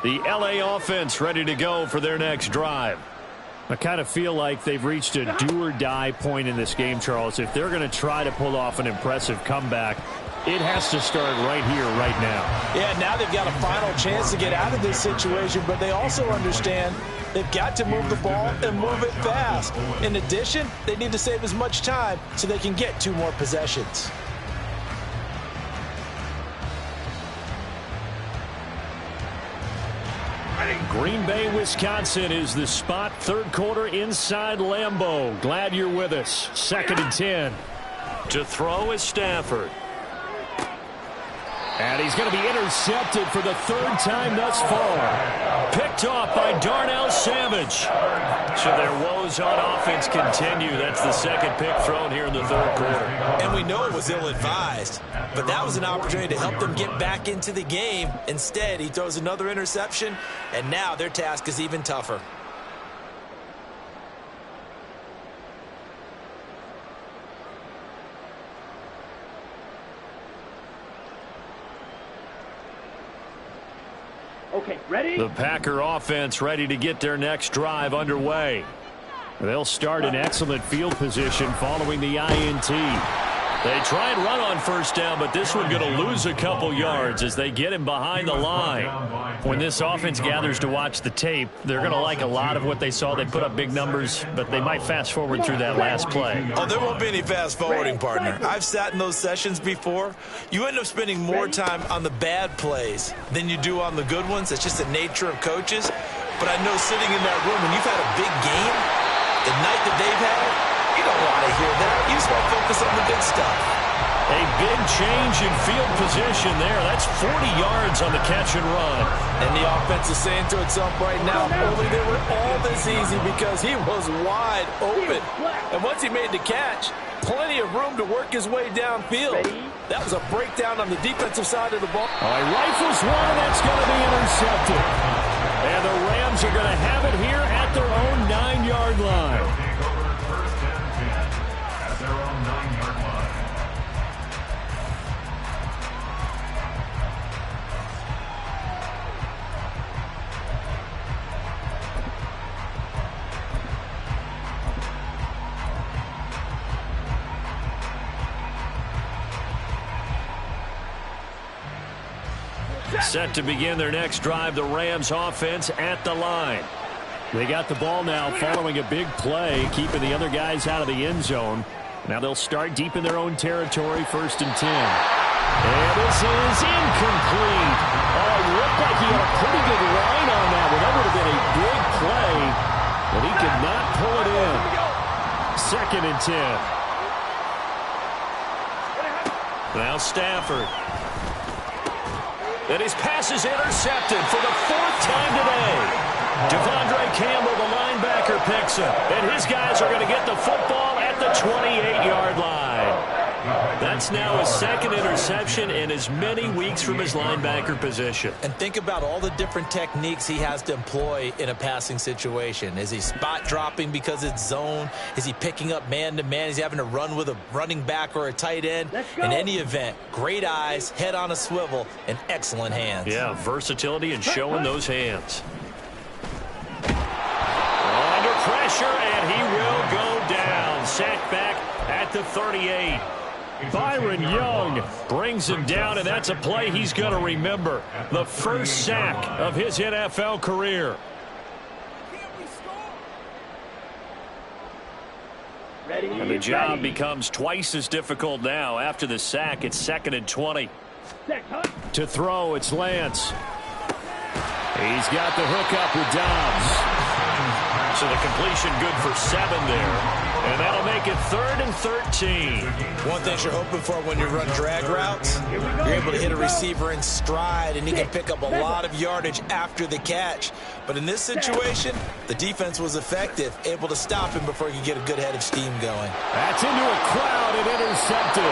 The LA offense ready to go for their next drive. I kind of feel like they've reached a do-or-die point in this game, Charles. If they're going to try to pull off an impressive comeback, it has to start right here, right now. Yeah, now they've got a final chance to get out of this situation, but they also understand they've got to move the ball and move it fast. In addition, they need to save as much time so they can get 2 more possessions. Green Bay, Wisconsin is the spot. Third quarter inside Lambeau. Glad you're with us. 2nd and 10. To throw is Stafford. And he's going to be intercepted for the 3rd time thus far. Picked off by Darnell Savage. So their woes on offense continue. That's the 2nd pick thrown here in the 3rd quarter. And we know it was ill-advised, but that was an opportunity to help them get back into the game. Instead, he throws another interception, and now their task is even tougher. Okay, ready? The Packer offense ready to get their next drive underway. They'll start in excellent field position following the INT. They try and run on first down, but this one going to lose a couple yards as they get him behind the line. When this offense gathers to watch the tape, they're going to like a lot of what they saw. They put up big numbers, but they might fast forward through that last play. Oh, there won't be any fast forwarding, partner. I've sat in those sessions before. You end up spending more time on the bad plays than you do on the good ones. It's just the nature of coaches. But I know sitting in that room, when you've had a big game, the night that they've had, you don't want to hear that. You just want to focus on the good stuff. A big change in field position there. That's 40 yards on the catch and run. And the offense is saying to itself right now, only they were all this easy because he was wide open. And once he made the catch, plenty of room to work his way downfield. That was a breakdown on the defensive side of the ball. All right, rifles one, and that's going to be intercepted. And the Rams are going to have it here at their own 9-yard line. First and 10 at their own 9-yard line. Set to begin their next drive, the Rams offense at the line. They got the ball now following a big play, keeping the other guys out of the end zone. Now they'll start deep in their own territory, 1st and 10. And this is incomplete. Oh, it looked like he had a pretty good line on that one. That would have been a big play, but he could not pull it in. 2nd and 10. Now Stafford. And his pass is intercepted for the 4th time today. Devondre Campbell, the linebacker, picks him. And his guys are going to get the football at the 28-yard line. That's now his 2nd interception in as many weeks from his linebacker position. And think about all the different techniques he has to employ in a passing situation. Is he spot dropping because it's zone? Is he picking up man-to-man? Is he having to run with a running back or a tight end? In any event, great eyes, head on a swivel, and excellent hands. Yeah, versatility and showing those hands. Under pressure, and he will go down. Sacked back at the 38. Byron Young brings him down, and that's a play he's going to remember. The first sack of his NFL career. And the job becomes twice as difficult now. After the sack, it's 2nd and 20. To throw, it's Lance. He's got the hook up with Dobbs. So the completion good for 7 there. And that'll make it 3rd and 13. One thing you're hoping for when you run drag routes, you're able to hit a receiver in stride, and he can pick up a lot of yardage after the catch. But in this situation, the defense was effective, able to stop him before he could get a good head of steam going. That's into a crowd and intercepted.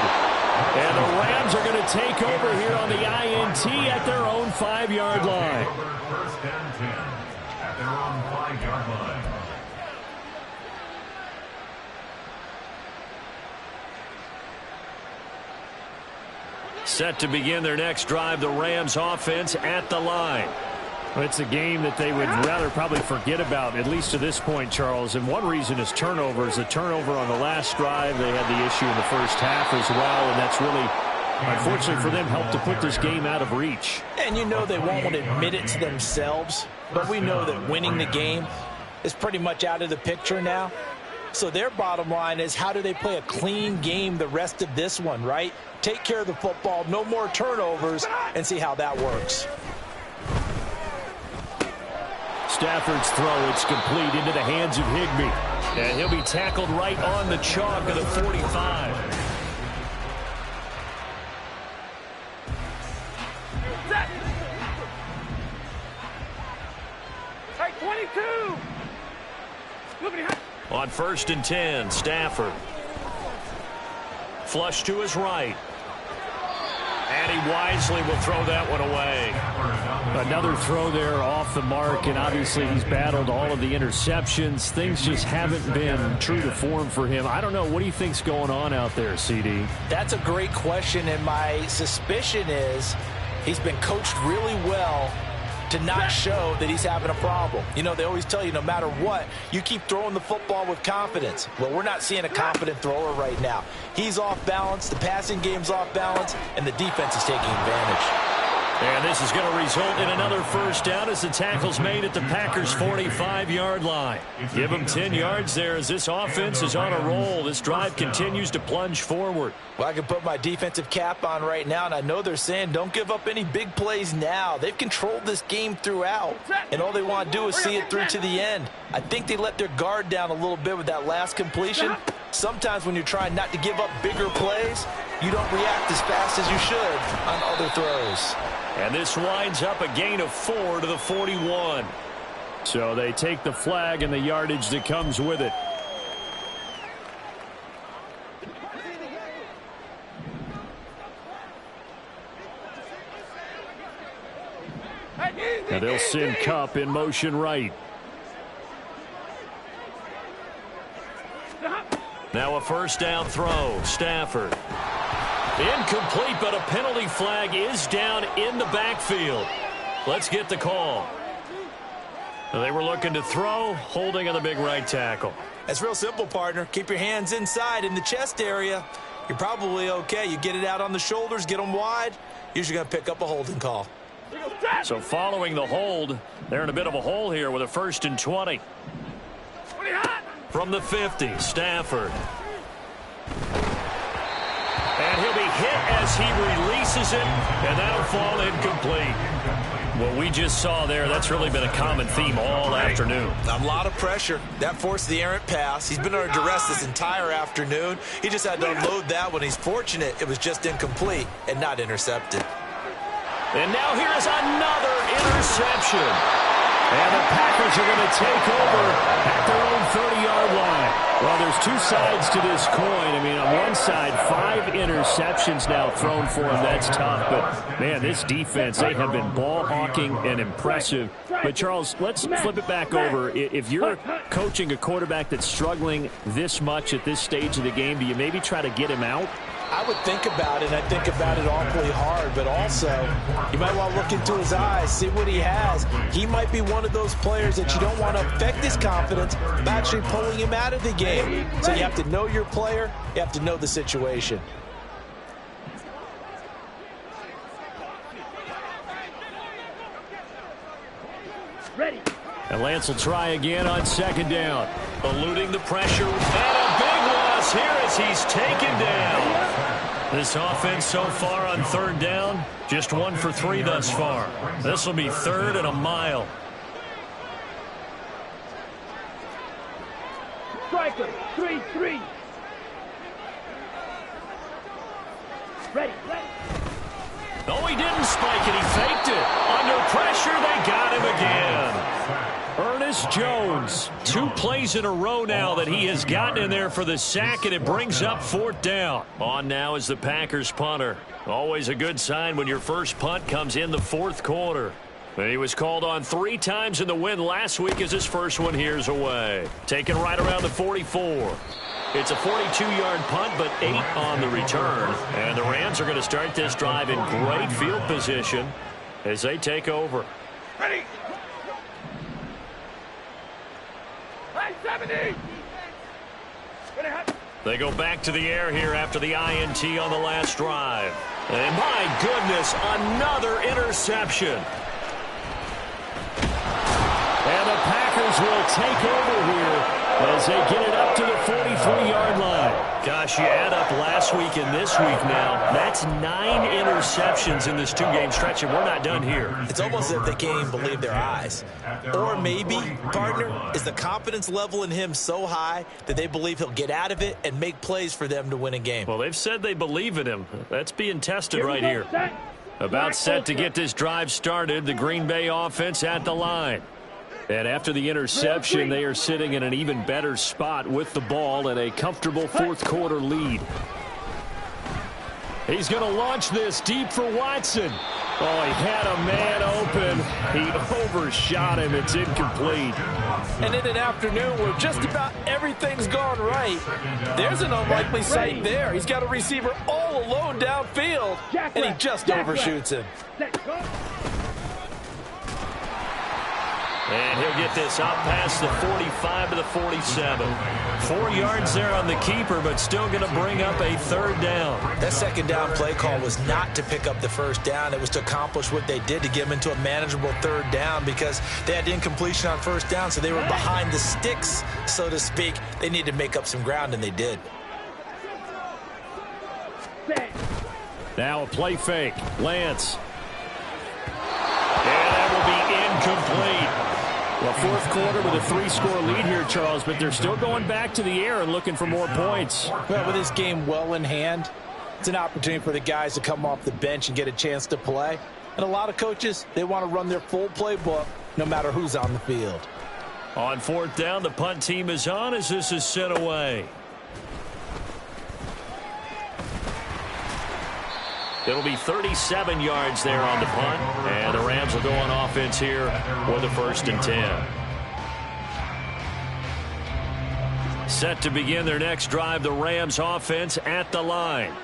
And the Rams are going to take over here on the INT at their own 5-yard line. 1st and 10 at their own 5-yard line. Set to begin their next drive, the Rams offense at the line. Well, it's a game that they would rather probably forget about, at least to this point, Charles. And one reason is turnovers. The turnover on the last drive, they had the issue in the first half as well, and that's really, unfortunately for them, helped to put this game out of reach. And you know they won't admit it to themselves, but we know that winning the game is pretty much out of the picture now. So their bottom line is, how do they play a clean game the rest of this one, right? Take care of the football, no more turnovers, and see how that works. Stafford's throw, it's complete into the hands of Higbee. And he'll be tackled right on the chalk of the 45. Hey, 22! On 1st and 10, Stafford. Flush to his right. And he wisely will throw that one away. Another throw there off the mark, and obviously he's battled all of the interceptions. Things just haven't been true to form for him. I don't know. What do you think's going on out there, CD? That's a great question, and my suspicion is he's been coached really well to not show that he's having a problem. You know, they always tell you no matter what, you keep throwing the football with confidence. Well, we're not seeing a confident thrower right now. He's off balance, the passing game's off balance, and the defense is taking advantage. And this is going to result in another first down as the tackle's made at the Packers' 45-yard line. Give them 10 yards there as this offense is on a roll. This drive continues to plunge forward. Well, I can put my defensive cap on right now, and I know they're saying don't give up any big plays now. They've controlled this game throughout, and all they want to do is see it through to the end. I think they let their guard down a little bit with that last completion, Sometimes when you're trying not to give up bigger plays, you don't react as fast as you should on other throws. And this winds up a gain of 4 to the 41. So they take the flag and the yardage that comes with it. And they'll send Kupp in motion right. Now a first down throw. Stafford. Incomplete, but a penalty flag is down in the backfield. Let's get the call. They were looking to throw, holding on the big right tackle. That's real simple, partner. Keep your hands inside in the chest area. You're probably okay. You get it out on the shoulders, get them wide. Usually going to pick up a holding call. So following the hold, they're in a bit of a hole here with a 1st and 20. From the 50, Stafford. And he'll be hit as he releases it, and that'll fall incomplete. What we just saw there, that's really been a common theme all afternoon. A lot of pressure. That forced the errant pass. He's been under duress this entire afternoon. He just had to unload that one. He's fortunate it was just incomplete and not intercepted. And now here is another interception. And the Packers are going to take over at their own 30-yard line. Well, there's two sides to this coin. I mean, on one side, 5 interceptions now thrown for him. That's tough. But, man, this defense, they have been ball hawking and impressive. But, Charles, let's flip it back over. If you're coaching a quarterback that's struggling this much at this stage of the game, do you maybe try to get him out? I would think about it, and I think about it awfully hard, but also you might want to look into his eyes, see what he has. He might be one of those players that you don't want to affect his confidence by actually pulling him out of the game. So you have to know your player, you have to know the situation. And Lance will try again on 2nd down. Eluding the pressure, and a big loss here as he's taken down. This offense so far on 3rd down, just 1 for 3 thus far. This will be 3rd and a mile. Striker, 3-3. Ready. No, he didn't spike it. He faked it. Under pressure, they got him again. Ernest Jones, 2 plays in a row now that he has gotten in there for the sack, and it brings up 4th down. On now is the Packers punter. Always a good sign when your first punt comes in the 4th quarter. And he was called on 3 times in the win last week as his first one here's away. Taken right around the 44. It's a 42-yard punt, but 8 on the return. And the Rams are going to start this drive in great field position as they take over. Ready. 70. They go back to the air here after the INT on the last drive. And my goodness, another interception. And the Packers will take over here as they get it up to the 43-yard line. Gosh, you add up last week and this week now. That's 9 interceptions in this 2-game stretch, and we're not done here. It's almost as if they can't even believe their eyes. Or maybe, partner, is the confidence level in him so high that they believe he'll get out of it and make plays for them to win a game. Well, they've said they believe in him. That's being tested right here. About set to get this drive started, the Green Bay offense at the line. And after the interception, they are sitting in an even better spot with the ball and a comfortable 4th quarter lead. He's going to launch this deep for Watson. Oh, he had a man open. He overshot him. It's incomplete. And in an afternoon where just about everything's gone right, there's an unlikely sight there. He's got a receiver all alone downfield, and he just overshoots him. And he'll get this out past the 45 to the 47. 4 yards there on the keeper, but still going to bring up a 3rd down. That 2nd down play call was not to pick up the 1st down. It was to accomplish what they did to get them into a manageable 3rd down because they had incompletion on 1st down, so they were behind the sticks, so to speak. They needed to make up some ground, and they did. Now a play fake. Lance. And that will be incomplete. Well, fourth quarter with a 3-score lead here, Charles, but they're still going back to the air and looking for more points. Well, with this game well in hand, it's an opportunity for the guys to come off the bench and get a chance to play. And a lot of coaches, they want to run their full playbook no matter who's on the field. On fourth down, the punt team is on as this is sent away. It'll be 37 yards there on the punt, and the Rams will go on offense here for the 1st and 10. Set to begin their next drive, the Rams offense at the line.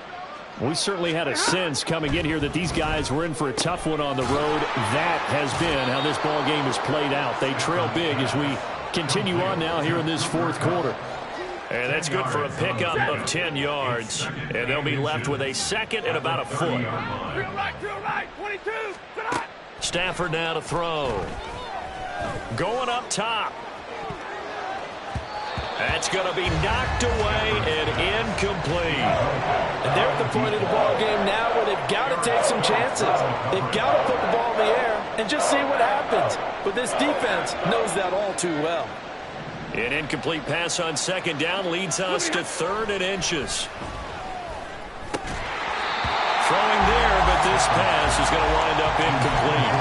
We certainly had a sense coming in here that these guys were in for a tough one on the road. That has been how this ball game has played out. They trail big as we continue on now here in this fourth quarter. And that's good for a pickup of 10 yards. And they'll be left with a second and about a foot. Drill right, 22, tonight. Stafford now to throw. Going up top. That's going to be knocked away and incomplete. And they're at the point of the ball game now where they've got to take some chances. They've got to put the ball in the air and just see what happens. But this defense knows that all too well. An incomplete pass on second down leads us to 3rd and inches. Throwing there, but this pass is going to wind up incomplete.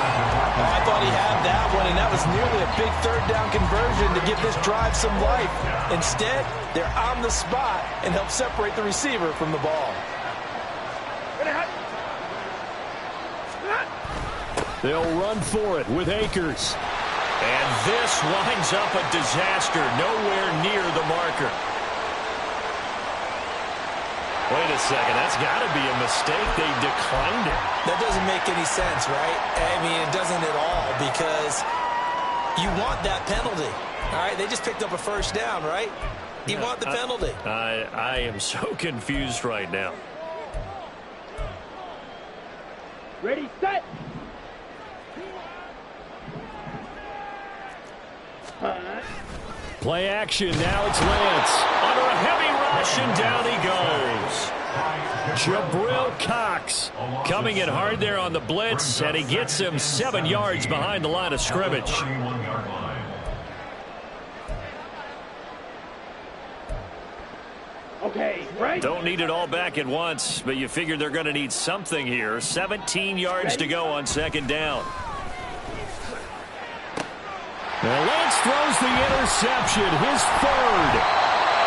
I thought he had that one, and that was nearly a big 3rd down conversion to give this drive some life. Instead, they're on the spot and help separate the receiver from the ball. They'll run for it with Akers. And this winds up a disaster, nowhere near the marker. Wait a second, that's got to be a mistake. They declined it. That doesn't make any sense, right? I mean, it doesn't at all, because you want that penalty. All right, they just picked up a 1st down, right? You want the penalty. I am so confused right now. Ready, set. Play action. Now it's Lance. Under a heavy rush, and down he goes. Jabril Cox Coming in hard there on the blitz, and he gets him 7 yards behind the line of scrimmage. Okay, right. Don't need it all back at once, but you figure they're going to need something here. 17 yards to go on second down. Now Lance throws the interception, his 3rd.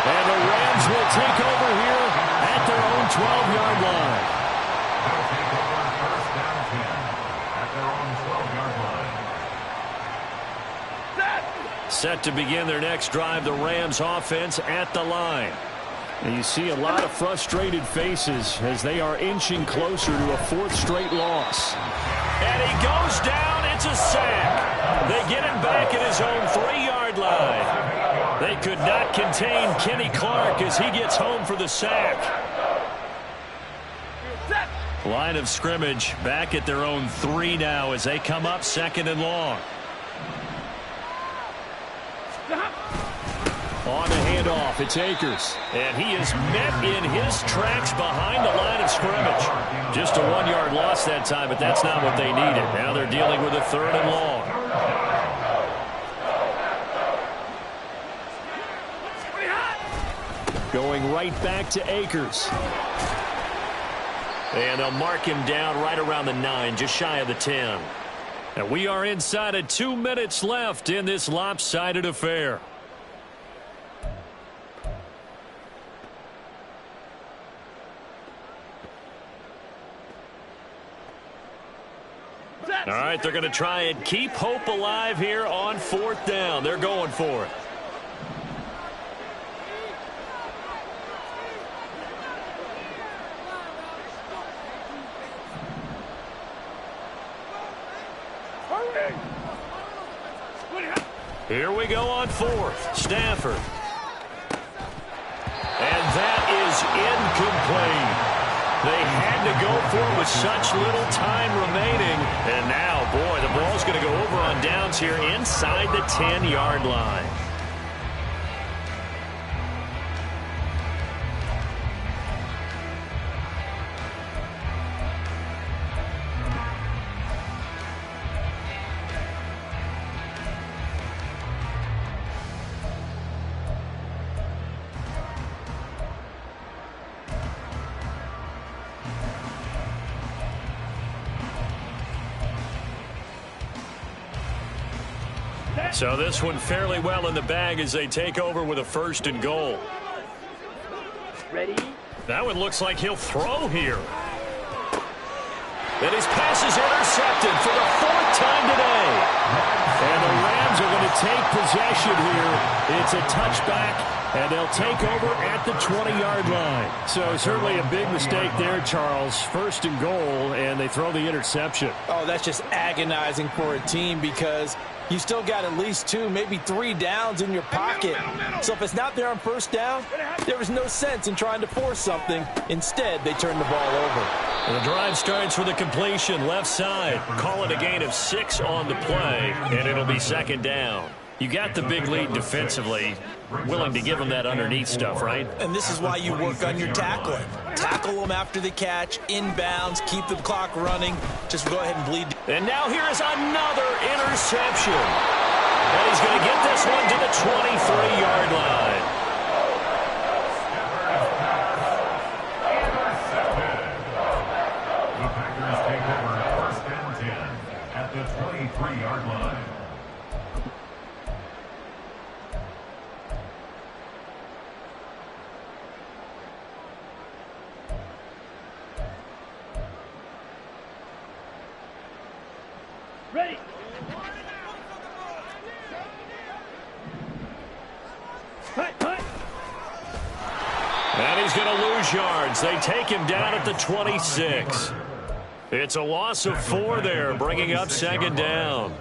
And the Rams will take over here at their own 12-yard line. They'll take over 1st down 10 at their own 12-yard line. Set to begin their next drive, the Rams offense at the line. And you see a lot of frustrated faces as they are inching closer to a 4th straight loss. And he goes down. It's a sack. They get him back at his own 3-yard line. They could not contain Kenny Clark as he gets home for the sack. Line of scrimmage back at their own 3 now as they come up 2nd and long. On the handoff, it's Akers. And he is met in his tracks behind the line of scrimmage. Just a 1-yard loss that time, but that's not what they needed. Now they're dealing with a 3rd and long. Going right back to Akers. And they'll mark him down right around the 9, just shy of the 10. And we are inside of 2 minutes left in this lopsided affair. All right, they're going to try and keep hope alive here on 4th down. They're going for it. Here we go on 4th. Stafford. And that is incomplete. They had to go for it with such little time remaining. And now, boy, the ball's going to go over on downs here inside the 10-yard line. So this one fairly well in the bag as they take over with a 1st and goal. Ready? That one looks like he'll throw here. And his pass is intercepted for the 4th time today. And the Rams are going to take possession here. It's a touchback, and they'll take over at the 20-yard line. So certainly a big mistake there, Charles. 1st and goal, and they throw the interception. Oh, that's just agonizing for a team because you still got at least 2, maybe 3 downs in your pocket. So if it's not there on 1st down, there was no sense in trying to force something. Instead, they turn the ball over. And the drive starts with a completion left side. Call it a gain of 6 on the play, and it'll be 2nd down. You got the big lead defensively, willing to give them that underneath stuff, right? And this is why you work on your tackling. Tackle them after the catch, inbounds, keep the clock running. Just go ahead and bleed. And now here is another interception. And he's going to get this one to the 23-yard line. The Packers take over 1st and 10 at the 23-yard line. Ready? And he's going to lose yards. They take him down at the 26. It's a loss of 4 there, bringing up 2nd down.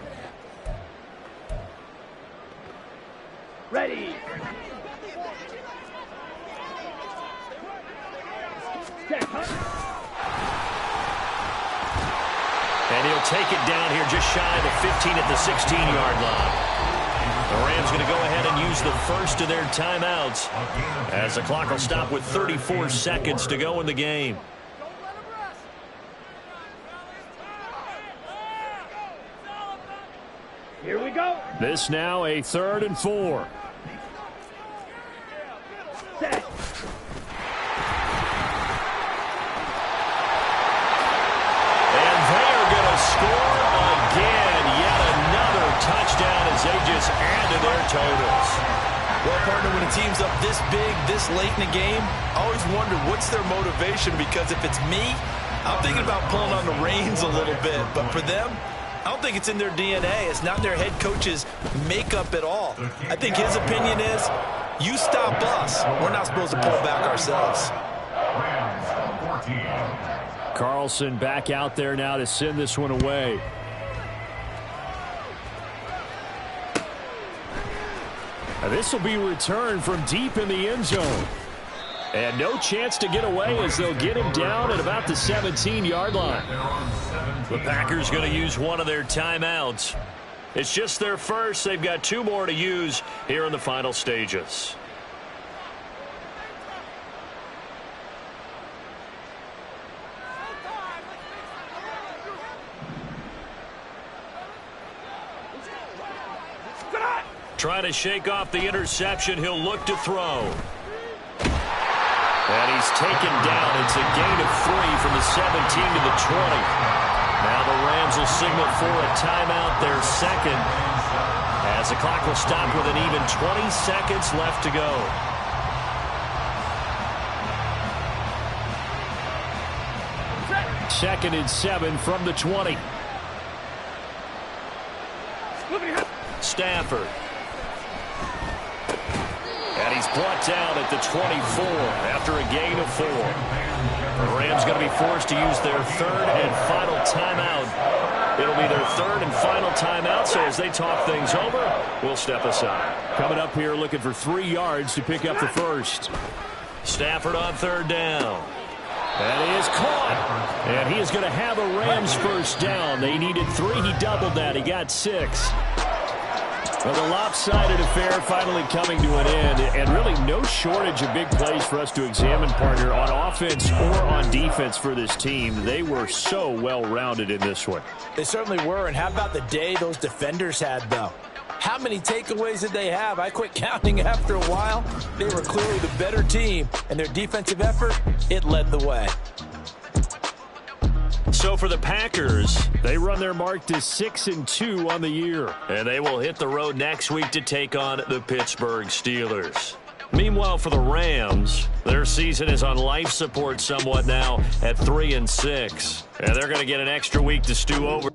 Ready? And he'll take it down here just shy of the 15 at the 16-yard line. The Rams going to go ahead and use the first of their timeouts as the clock will stop with 34 seconds to go in the game. Here we go. This now a 3rd and 4. Set. Score again, yet another touchdown as they just add to their totals. Well, partner, when a team's up this big, this late in the game, I always wonder what's their motivation, because if it's me, I'm thinking about pulling on the reins a little bit. But for them, I don't think it's in their DNA. It's not their head coach's makeup at all. I think his opinion is, you stop us. We're not supposed to pull back ourselves. Rams 14. Carlson back out there now to send this one away. This will be returned from deep in the end zone. And no chance to get away as they'll get him down at about the 17-yard line. The Packers going to use one of their timeouts. It's just their first. They've got 2 more to use here in the final stages. Trying to shake off the interception. He'll look to throw. And he's taken down. It's a gain of 3 from the 17 to the 20. Now the Rams will signal for a timeout, their 2nd, as the clock will stop with an even 20 seconds left to go. Second and 7 from the 20. Stafford. And he's brought down at the 24 after a gain of 4. The Rams going to be forced to use their 3rd and final timeout. It'll be their 3rd and final timeout, so as they talk things over, we'll step aside. Coming up here looking for 3 yards to pick up the first. Stafford on 3rd down. That is caught. And he is going to have a Rams first down. They needed 3. He doubled that. He got 6. Well, the lopsided affair finally coming to an end, and really no shortage of big plays for us to examine, partner, on offense or on defense for this team. They were so well-rounded in this one. They certainly were, and how about the day those defenders had, though? How many takeaways did they have? I quit counting after a while. They were clearly the better team, and their defensive effort, it led the way. So for the Packers, they run their mark to 6-2 on the year. And they will hit the road next week to take on the Pittsburgh Steelers. Meanwhile, for the Rams, their season is on life support somewhat now at 3-6. And they're going to get an extra week to stew over.